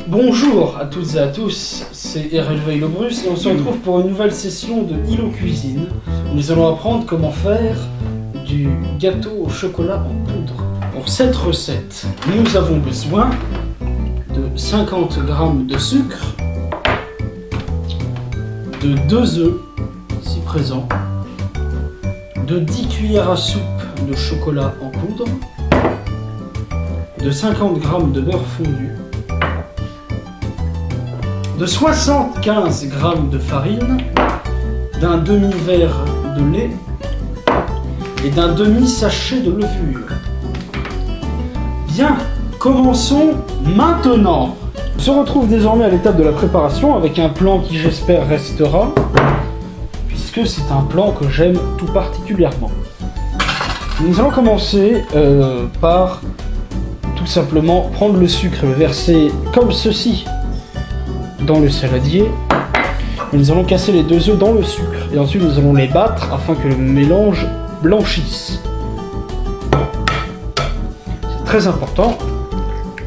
Bonjour à toutes et à tous, c'est Hervé Le Bruce et on se retrouve pour une nouvelle session de Hello Cuisine. Nous allons apprendre comment faire du gâteau au chocolat en poudre. Pour cette recette, nous avons besoin de 50 g de sucre, de 2 œufs, ici présents, de 10 cuillères à soupe de chocolat en poudre, de 50 g de beurre fondu, de 75 g de farine, d'un demi-verre de lait et d'un demi-sachet de levure. Bien, commençons maintenant. On se retrouve désormais à l'étape de la préparation avec un plan qui j'espère restera, puisque c'est un plan que j'aime tout particulièrement. Nous allons commencer par tout simplement prendre le sucre et le verser comme ceci dans le saladier. Et nous allons casser les 2 œufs dans le sucre et ensuite nous allons les battre afin que le mélange blanchisse. C'est très important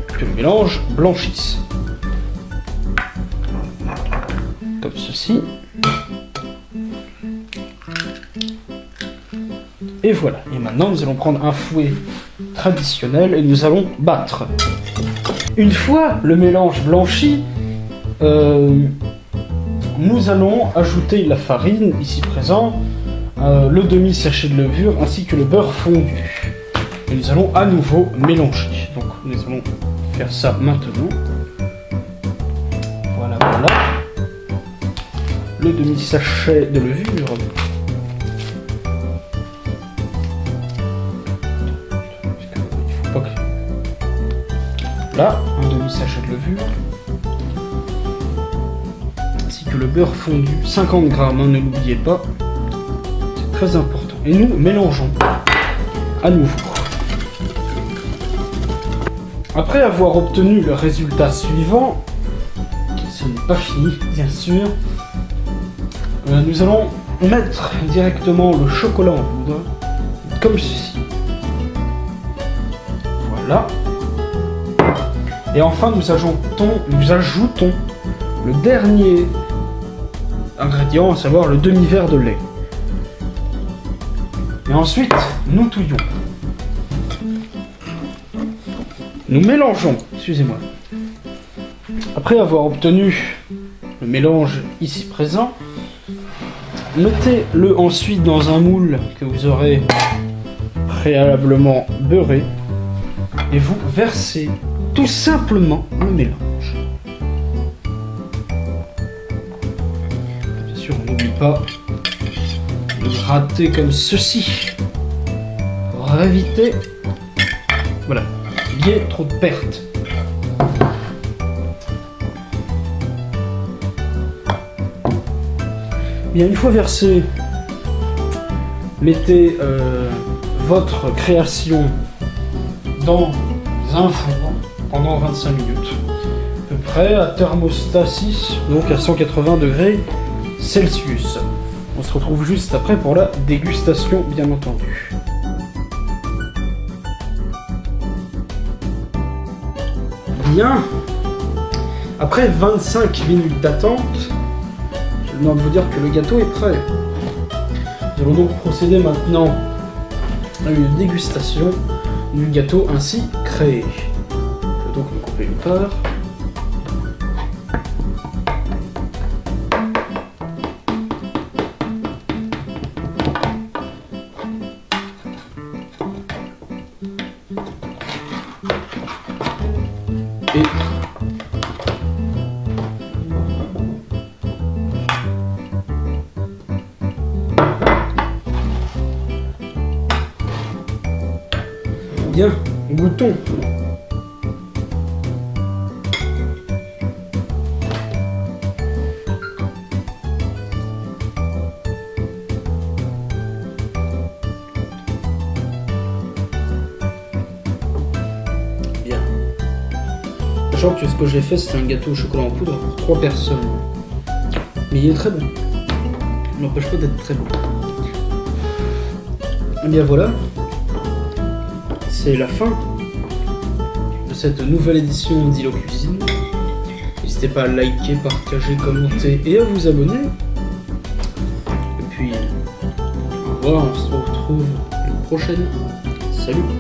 que le mélange blanchisse. Comme ceci. Et voilà. Et maintenant nous allons prendre un fouet traditionnel et nous allons battre. Une fois le mélange blanchi, nous allons ajouter la farine, ici présent, le demi-sachet de levure ainsi que le beurre fondu. Et nous allons à nouveau mélanger. Donc nous allons faire ça maintenant. Voilà, voilà. Le demi-sachet de levure. Il faut pas que... Là, un demi-sachet de levure. Que le beurre fondu, 50 g, ne l'oubliez pas, c'est très important. Et nous mélangeons à nouveau. Après avoir obtenu le résultat suivant, ce n'est pas fini bien sûr, nous allons mettre directement le chocolat en poudre, comme ceci. Voilà. Et enfin nous ajoutons le dernier ingrédient, à savoir le demi-verre de lait. Et ensuite, nous touillons. Nous mélangeons, excusez-moi. Après avoir obtenu le mélange ici présent, mettez-le ensuite dans un moule que vous aurez préalablement beurré et vous versez tout simplement le mélange. On n'oublie pas de gratter comme ceci pour éviter, voilà, qu'il y ait trop de pertes. Bien, une fois versé, mettez votre création dans un four pendant 25 minutes, à peu près à thermostat 6, donc à 180 degrés Celsius. On se retrouve juste après pour la dégustation, bien entendu. Bien. Après 25 minutes d'attente, je viens de vous dire que le gâteau est prêt. Nous allons donc procéder maintenant à une dégustation du gâteau ainsi créé. Je vais donc me couper une part. Et bien, goûtons. Sachant que ce que j'ai fait, c'est un gâteau au chocolat en poudre pour 3 personnes. Mais il est très bon. Il n'empêche pas d'être très bon. Et bien voilà. C'est la fin de cette nouvelle édition d'Hello Cuisine. N'hésitez pas à liker, partager, commenter et à vous abonner. Et puis, au revoir, on se retrouve la prochaine. Salut!